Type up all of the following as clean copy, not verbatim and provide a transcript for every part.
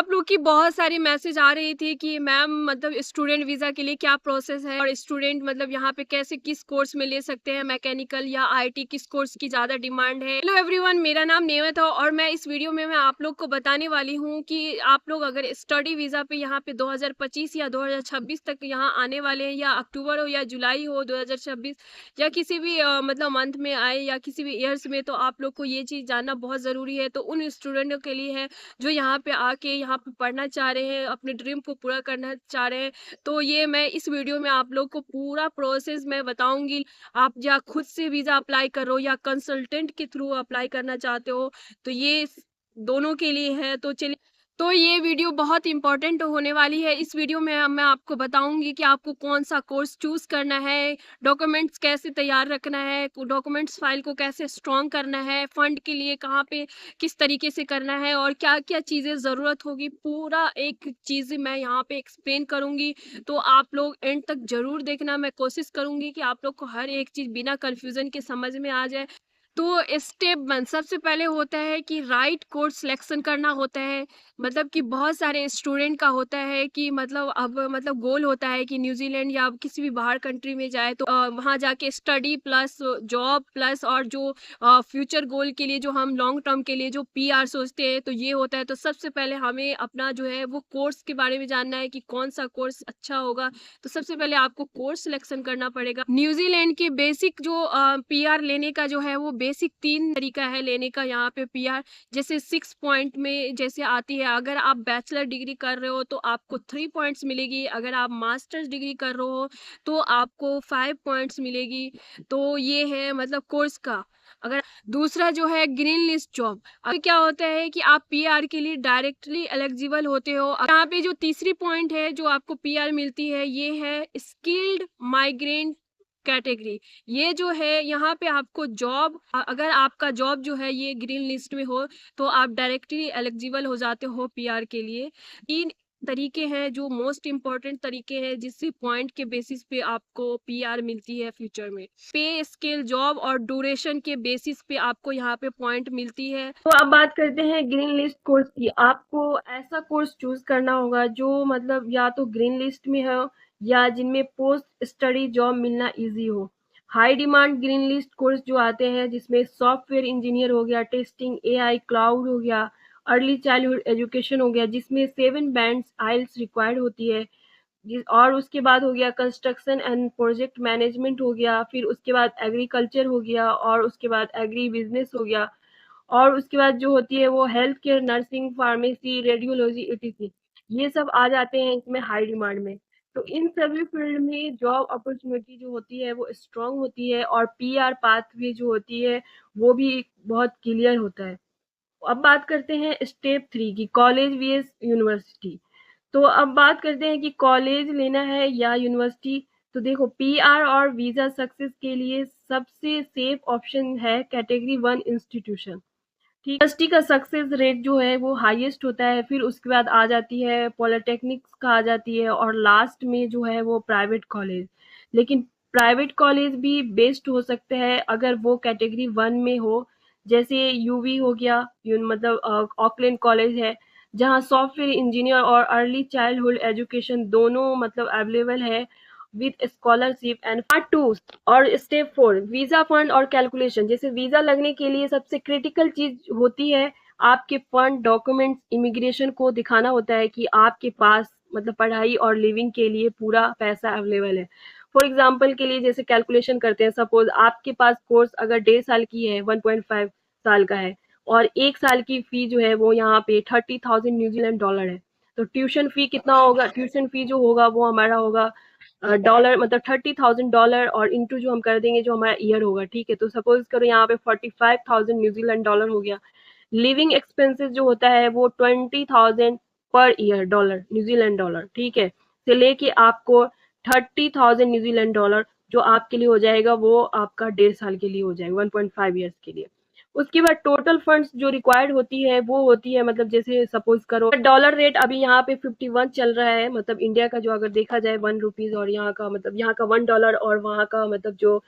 आप लोग की बहुत सारी मैसेज आ रही थी कि मैम मतलब स्टूडेंट वीज़ा के लिए क्या प्रोसेस है और स्टूडेंट मतलब यहाँ पे कैसे किस कोर्स में ले सकते हैं, मैकेनिकल या आईटी किस कोर्स की ज़्यादा डिमांड है। हेलो एवरीवन, मेरा नाम नेमत है और मैं इस वीडियो में मैं आप लोग को बताने वाली हूँ कि आप लोग अगर स्टडी वीज़ा पे यहाँ पे 2025 या 2026 तक यहाँ आने वाले हैं, या अक्टूबर हो या जुलाई हो 2026 या किसी भी मतलब मंथ में आए या किसी भी ईयर्स में, तो आप लोग को ये चीज़ जानना बहुत ज़रूरी है। तो उन स्टूडेंटों के लिए है जो यहाँ पे आके यहाँ पे पढ़ना चाह रहे हैं, अपने ड्रीम को पूरा करना चाह रहे हैं। तो ये मैं इस वीडियो में आप लोग को पूरा प्रोसेस मैं बताऊंगी। आप या खुद से वीज़ा अप्लाई करो या कंसल्टेंट के थ्रू अप्लाई करना चाहते हो, तो ये दोनों के लिए है। तो चलिए, तो ये वीडियो बहुत इंपॉर्टेंट होने वाली है। इस वीडियो में मैं आपको बताऊंगी कि आपको कौन सा कोर्स चूज करना है, डॉक्यूमेंट्स कैसे तैयार रखना है, डॉक्यूमेंट्स फाइल को कैसे स्ट्रॉन्ग करना है, फंड के लिए कहाँ पे किस तरीके से करना है और क्या क्या चीज़ें ज़रूरत होगी, पूरा एक चीज़ मैं यहाँ पे एक्सप्लेन करूँगी। तो आप लोग एंड तक ज़रूर देखना। मैं कोशिश करूँगी कि आप लोग को हर एक चीज़ बिना कन्फ्यूज़न के समझ में आ जाए। तो स्टेप 1 सबसे पहले होता है कि राइट कोर्स सिलेक्शन करना होता है। मतलब कि बहुत सारे स्टूडेंट का होता है कि मतलब अब मतलब गोल होता है कि न्यूजीलैंड या किसी भी बाहर कंट्री में जाए, तो वहाँ जाके स्टडी प्लस जॉब प्लस और जो फ्यूचर गोल के लिए जो हम लॉन्ग टर्म के लिए जो पीआर सोचते हैं, तो ये होता है। तो सबसे पहले हमें अपना जो है वो कोर्स के बारे में जानना है कि कौन सा कोर्स अच्छा होगा। तो सबसे पहले आपको कोर्स सिलेक्शन करना पड़ेगा। न्यूजीलैंड के बेसिक जो पीआर लेने का जो है वो बेसिक 3 तरीका है लेने का यहाँ पे पीआर। जैसे 6 पॉइंट में जैसे आती है, अगर आप बैचलर डिग्री कर रहे हो तो आपको 3 पॉइंट्स मिलेगी, अगर आप मास्टर्स डिग्री कर रहे हो तो आपको 5 पॉइंट्स मिलेगी। तो ये है मतलब कोर्स का। अगर दूसरा जो है ग्रीन लिस्ट जॉब, अब क्या होता है कि आप पीआर के लिए डायरेक्टली एलिजिबल होते हो। यहाँ पे जो तीसरी पॉइंट है जो आपको पीआर मिलती है, ये है स्किल्ड माइग्रेंट कैटेगरी। ये जो है यहाँ पे आपको जॉब, अगर आपका जॉब जो है ये ग्रीन लिस्ट में हो तो आप डायरेक्टली एलिजिबल हो जाते हो पीआर के लिए। 3 तरीके हैं जो मोस्ट इम्पॉर्टेंट तरीके हैं जिससे पॉइंट के बेसिस पे आपको पीआर मिलती है फ्यूचर में। पे स्केल, जॉब और ड्यूरेशन के बेसिस पे आपको यहाँ पे पॉइंट मिलती है। तो अब बात करते हैं ग्रीन लिस्ट कोर्स की। आपको ऐसा कोर्स चूज करना होगा जो मतलब या तो ग्रीन लिस्ट में हो या जिनमें पोस्ट स्टडी जॉब मिलना इजी हो। High demand green list course जो आते हैं जिसमें सॉफ्टवेयर इंजीनियर हो गया, टेस्टिंग, एआई, क्लाउड हो गया, अर्ली चाइल्डहुड एजुकेशन हो गया जिसमें 7 बैंड्स आइल्स रिक्वायर्ड होती है, और उसके बाद हो गया कंस्ट्रक्शन एंड प्रोजेक्ट मैनेजमेंट हो गया, फिर उसके बाद एग्रीकल्चर हो गया, और उसके बाद एग्री बिजनेस हो गया, और उसके बाद जो होती है वो health care, nursing, pharmacy, radiology, ATC. ये सब आ जाते हैं इसमें हाई डिमांड में। तो इन सभी फील्ड में जॉब अपॉर्चुनिटी जो होती है वो स्ट्रांग होती है, और पीआर पाथवे जो होती है वो भी बहुत क्लियर होता है। अब बात करते हैं स्टेप 3 की, कॉलेज vs यूनिवर्सिटी। तो अब बात करते हैं कि कॉलेज लेना है या यूनिवर्सिटी। तो देखो, पीआर और वीजा सक्सेस के लिए सबसे सेफ ऑप्शन है कैटेगरी 1 इंस्टीट्यूशन। ठीक, यूनिवर्सिटी का सक्सेस रेट जो है वो हाईएस्ट होता है, फिर उसके बाद आ जाती है पॉलिटेक्निक्स का आ जाती है, और लास्ट में जो है वो प्राइवेट कॉलेज। लेकिन प्राइवेट कॉलेज भी बेस्ट हो सकते हैं अगर वो कैटेगरी 1 में हो। जैसे यूवी हो गया, मतलब ऑकलैंड कॉलेज है जहाँ सॉफ्टवेयर इंजीनियर और अर्ली चाइल्डहुड एजुकेशन दोनों मतलब अवेलेबल है विद स्कॉलरशिप। एंड पार्ट 2 और स्टेप 4 वीजा फंड और कैलकुलेशन। जैसे वीजा लगने के लिए सबसे क्रिटिकल चीज होती है आपके फंड, डॉक्यूमेंट्स, इमिग्रेशन को दिखाना होता है कि आपके पास मतलब पढ़ाई और लिविंग के लिए पूरा पैसा अवेलेबल है। फॉर एग्जाम्पल के लिए जैसे कैलकुलेशन करते हैं, सपोज आपके पास कोर्स अगर 1.5 साल की है, 1.5 साल का है, और 1 साल की फी जो है वो यहाँ पे 30,000 न्यूजीलैंड डॉलर है। तो ट्यूशन फी कितना होगा? ट्यूशन फी जो होगा वो हमारा होगा डॉलर, मतलब $30,000, और इंटू जो हम कर देंगे जो हमारा ईयर होगा। ठीक है, तो सपोज करो यहाँ पे 45,000 न्यूजीलैंड डॉलर हो गया। लिविंग एक्सपेंसेस जो होता है वो 20,000 per year dollar, New Zealand dollar. ठीक है, से लेके आपको 30,000 न्यूजीलैंड डॉलर जो आपके लिए हो जाएगा वो आपका 1.5 साल के लिए हो जाएगा, 1.5 ईयर्स के लिए। उसके बाद टोटल फंड्स जो रिक्वायर्ड होती है वो होती है, मतलब जैसे सपोज करो डॉलर रेट अभी यहाँ पे 51 चल रहा है, मतलब इंडिया का जो अगर देखा जाए 1 रुपीज, और यहाँ का मतलब यहाँ का $1 और वहाँ का मतलब जो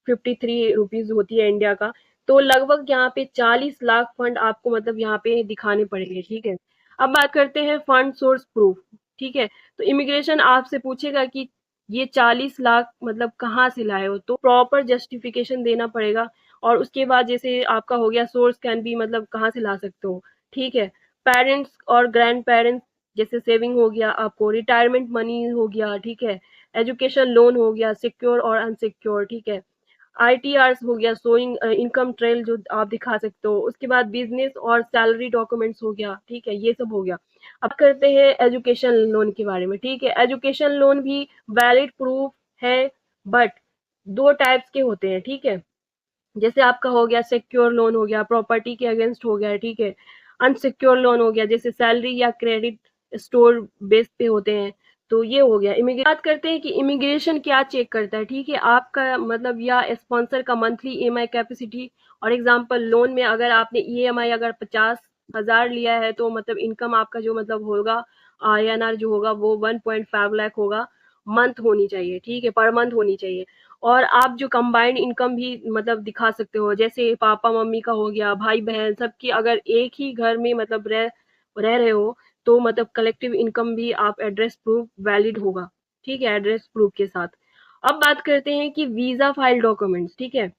53 रुपीज होती है इंडिया का। तो लगभग यहाँ पे 40 लाख फंड आपको मतलब यहाँ पे दिखाने पड़ेंगे। ठीक है, अब बात करते हैं फंड सोर्स प्रूफ। ठीक है, तो इमिग्रेशन आपसे पूछेगा कि ये 40 लाख मतलब कहाँ से लाए हो, तो प्रॉपर जस्टिफिकेशन देना पड़ेगा। और उसके बाद जैसे आपका हो गया सोर्स कैन बी मतलब कहाँ से ला सकते हो। ठीक है, पेरेंट्स और ग्रैंड पेरेंट्स जैसे सेविंग हो गया, आपको रिटायरमेंट मनी हो गया। ठीक है, एजुकेशन लोन हो गया, सिक्योर और अनसिक्योर। ठीक है, आईटीआर हो गया, शोइंग इनकम ट्रेल जो आप दिखा सकते हो। उसके बाद बिजनेस और सैलरी डॉक्यूमेंट्स हो गया। ठीक है, ये सब हो गया। अब करते हैं एजुकेशन लोन के बारे में। ठीक है, एजुकेशन लोन भी वैलिड प्रूफ है, बट दो टाइप्स के होते हैं। ठीक है, जैसे आपका हो गया सिक्योर लोन हो गया, प्रॉपर्टी के अगेंस्ट हो गया। ठीक है, अनसिक्योर लोन हो गया जैसे सैलरी या क्रेडिट स्टोर बेस पे होते हैं। तो ये हो गया। इमिग्रेशन बात करते हैं कि इमिग्रेशन क्या चेक करता है। ठीक है, आपका मतलब या स्पॉन्सर का मंथली ईएमआई कैपेसिटी। और एग्जांपल लोन में अगर आपने ईएमआई अगर 50,000 लिया है, तो मतलब इनकम आपका जो मतलब होगा आईएनआर जो होगा वो 1.5 लाख होगा, मंथ होनी चाहिए। ठीक है, पर मंथ होनी चाहिए। और आप जो कंबाइंड इनकम भी मतलब दिखा सकते हो, जैसे पापा मम्मी का हो गया, भाई बहन सबकी अगर एक ही घर में मतलब रह रहे हो, तो मतलब कलेक्टिव इनकम भी आप एड्रेस प्रूफ वैलिड होगा। ठीक है, एड्रेस प्रूफ के साथ। अब बात करते हैं कि वीजा फाइल डॉक्यूमेंट्स। ठीक है,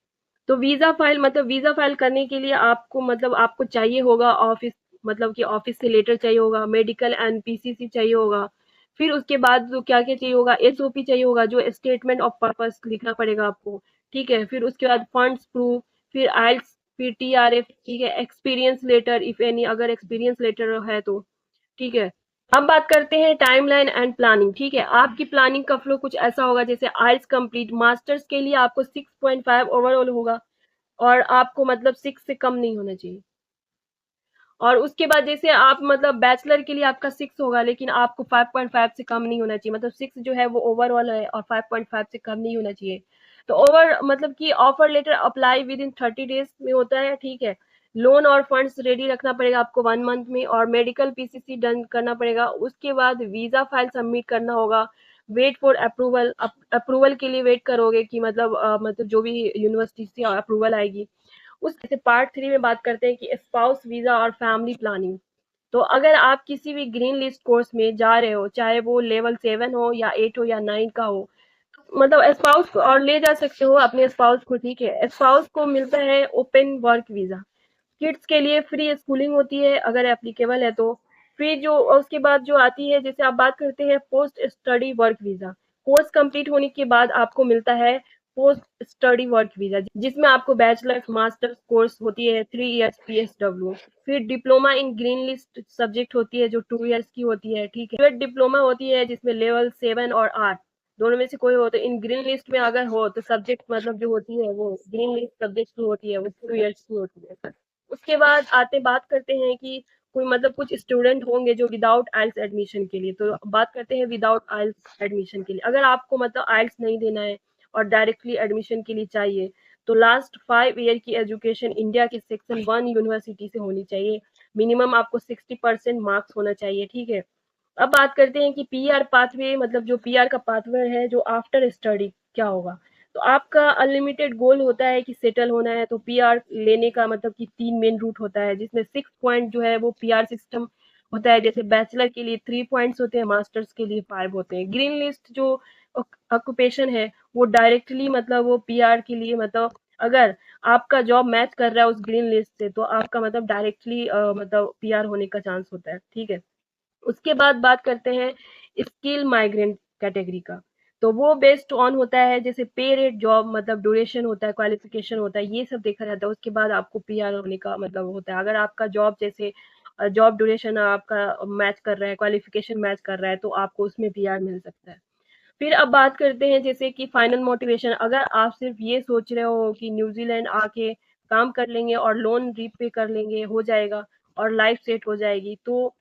तो वीजा फाइल मतलब वीजा फाइल करने के लिए आपको मतलब आपको चाहिए होगा ऑफिस, मतलब कि ऑफिस से लेटर चाहिए होगा, मेडिकल एंड पीसीसी चाहिए होगा। फिर उसके बाद जो क्या क्या चाहिए होगा, एसओपी चाहिए होगा जो स्टेटमेंट ऑफ पर्पस लिखना पड़ेगा आपको। ठीक है, फिर उसके बाद फंड्स प्रूफ, फिर आइल्स, फिर टीआरएफ। ठीक है, एक्सपीरियंस लेटर इफ एनी, अगर एक्सपीरियंस लेटर है तो। ठीक है, अब बात करते हैं टाइमलाइन एंड प्लानिंग। ठीक है, आपकी प्लानिंग का फ्लो कुछ ऐसा होगा जैसे आइल्स कंप्लीट मास्टर्स के लिए आपको 6.5 ओवरऑल होगा, और आपको मतलब 6 से कम नहीं होना चाहिए। और उसके बाद जैसे आप मतलब बैचलर के लिए आपका 6 होगा, लेकिन आपको 5.5 से कम नहीं होना चाहिए। मतलब 6 जो है वो ओवरऑल है और 5.5 से कम नहीं होना चाहिए। तो ओवर मतलब कि offer letter apply within 30 days में होता है। ठीक है, लोन और फंड्स रेडी रखना पड़ेगा आपको 1 मंथ में, और मेडिकल पीसीसी डन करना पड़ेगा। उसके बाद वीजा फाइल सबमिट करना होगा। वेट फॉर अप्रूवल, अप्रूवल के लिए वेट करोगे कि मतलब जो भी यूनिवर्सिटी से अप्रूवल आएगी। उस जैसे पार्ट 3 में बात करते हैं कि स्पाउस वीजा और फैमिली प्लानिंग। तो अगर आप किसी भी ग्रीन लिस्ट कोर्स में जा रहे हो, चाहे वो लेवल 7 हो या 8 हो या 9 का हो, मतलब स्पाउस को और ले जा सकते हो अपने स्पाउस को। ठीक है, स्पाउस को मिलता है ओपन वर्क वीजा। किड्स के लिए फ्री स्कूलिंग होती है अगर एप्लीकेबल है तो। फिर जो उसके बाद जो आती है, जैसे आप बात करते हैं post study work visa. Course complete होने के बाद आपको मिलता है पोस्ट स्टडी वर्क वीजा, जिसमें आपको बैचलर्स मास्टर्स कोर्स होती है 3 इयर्स पीएसडब्ल्यू। फिर diploma in green list subject होती है जो 2 इयर्स की होती है। ठीक है, डिप्लोमा होती है जिसमें लेवल 7 और 8 दोनों में से कोई हो। तो इन ग्रीन लिस्ट में अगर हो तो सब्जेक्ट मतलब जो होती है वो ग्रीन लिस्ट सब्जेक्ट जो होती है वो 2 इयर्स की होती है। उसके बाद आते बात करते हैं कि कोई मतलब कुछ स्टूडेंट होंगे जो विदाउट आइल्स एडमिशन के लिए। तो बात करते हैं विदाउट आइल्स एडमिशन के लिए। अगर आपको मतलब आइल्स नहीं देना है और डायरेक्टली एडमिशन के लिए चाहिए, तो लास्ट 5 ईयर की एजुकेशन इंडिया के सेक्शन 1 यूनिवर्सिटी से होनी चाहिए। मिनिमम आपको 60% मार्क्स होना चाहिए। ठीक है, अब बात करते हैं कि पीआर पाथवे, मतलब जो पीआर का पाथवे है जो आफ्टर स्टडी क्या होगा। तो आपका अनलिमिटेड गोल होता है कि सेटल होना है, तो पीआर लेने का मतलब कि 3 मेन रूट होता है, जिसमें 6 पॉइंट जो है वो पीआर सिस्टम होता है। जैसे बैचलर के लिए 3 पॉइंट्स होते हैं, मास्टर्स के लिए 5 होते हैं। ग्रीन लिस्ट जो ऑक्यूपेशन है वो डायरेक्टली मतलब वो पीआर के लिए मतलब अगर आपका जॉब मैच कर रहा है उस ग्रीन लिस्ट से, तो आपका मतलब डायरेक्टली मतलब पीआर होने का चांस होता है। ठीक है, उसके बाद बात करते हैं स्किल माइग्रेंट कैटेगरी का। तो वो बेस्ड ऑन होता है जैसे पे रेट, जॉब मतलब ड्यूरेशन होता है, क्वालिफिकेशन होता है, ये सब देखा जाता है। उसके बाद आपको पीआर होने का मतलब होता है। अगर आपका जॉब जैसे जॉब ड्यूरेशन आपका मैच कर रहा है, क्वालिफिकेशन मैच कर रहा है, तो आपको उसमें पीआर मिल सकता है। फिर अब बात करते हैं जैसे कि फाइनल मोटिवेशन। अगर आप सिर्फ ये सोच रहे हो कि न्यूजीलैंड आके काम कर लेंगे और लोन रीपे कर लेंगे, हो जाएगा और लाइफ सेट हो जाएगी, तो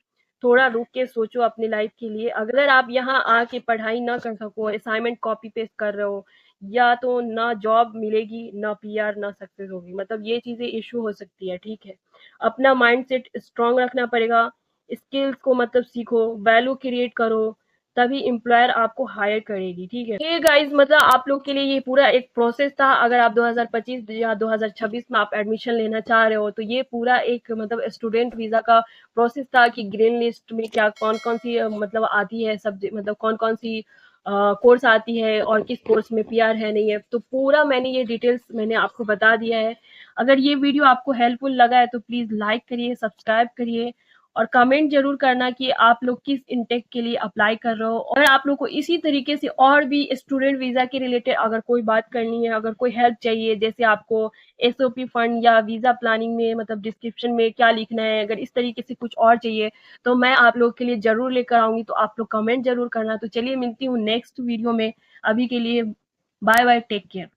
थोड़ा रुक के सोचो अपनी लाइफ के लिए। अगर आप यहाँ आके पढ़ाई ना कर सको, असाइनमेंट कॉपी पेस्ट कर रहे हो, या तो ना जॉब मिलेगी, ना पीआर, ना सक्सेस होगी, मतलब ये चीजें इशू हो सकती है। ठीक है, अपना माइंड सेट स्ट्रांग रखना पड़ेगा। स्किल्स को मतलब सीखो, वैल्यू क्रिएट करो, तभी एम्प्लॉयर आपको हायर करेगी, ठीक है। ये गाइस मतलब आप लोग के लिए ये पूरा एक प्रोसेस था। अगर आप 2025 या 2026 में आप एडमिशन लेना चाह रहे हो तो ये पूरा एक मतलब स्टूडेंट वीजा का प्रोसेस था कि ग्रीन लिस्ट में क्या कौन कौन सी मतलब आती है सब्जेक्ट, मतलब कौन कौन सी कोर्स आती है और किस कोर्स में पीआर है नहीं है। तो पूरा मैंने ये डिटेल्स मैंने आपको बता दिया है। अगर ये वीडियो आपको हेल्पफुल लगा है तो प्लीज लाइक करिए, सब्सक्राइब करिए और कमेंट जरूर करना कि आप लोग किस इनटेक के लिए अप्लाई कर रहे हो। और आप लोग को इसी तरीके से और भी स्टूडेंट वीजा के रिलेटेड अगर कोई बात करनी है, अगर कोई हेल्प चाहिए, जैसे आपको एसओपी फंड या वीजा प्लानिंग में मतलब डिस्क्रिप्शन में क्या लिखना है, अगर इस तरीके से कुछ और चाहिए तो मैं आप लोग के लिए जरूर लेकर आऊंगी। तो आप लोग कमेंट जरूर करना। तो चलिए मिलती हूँ नेक्स्ट वीडियो में। अभी के लिए बाय बाय, टेक केयर।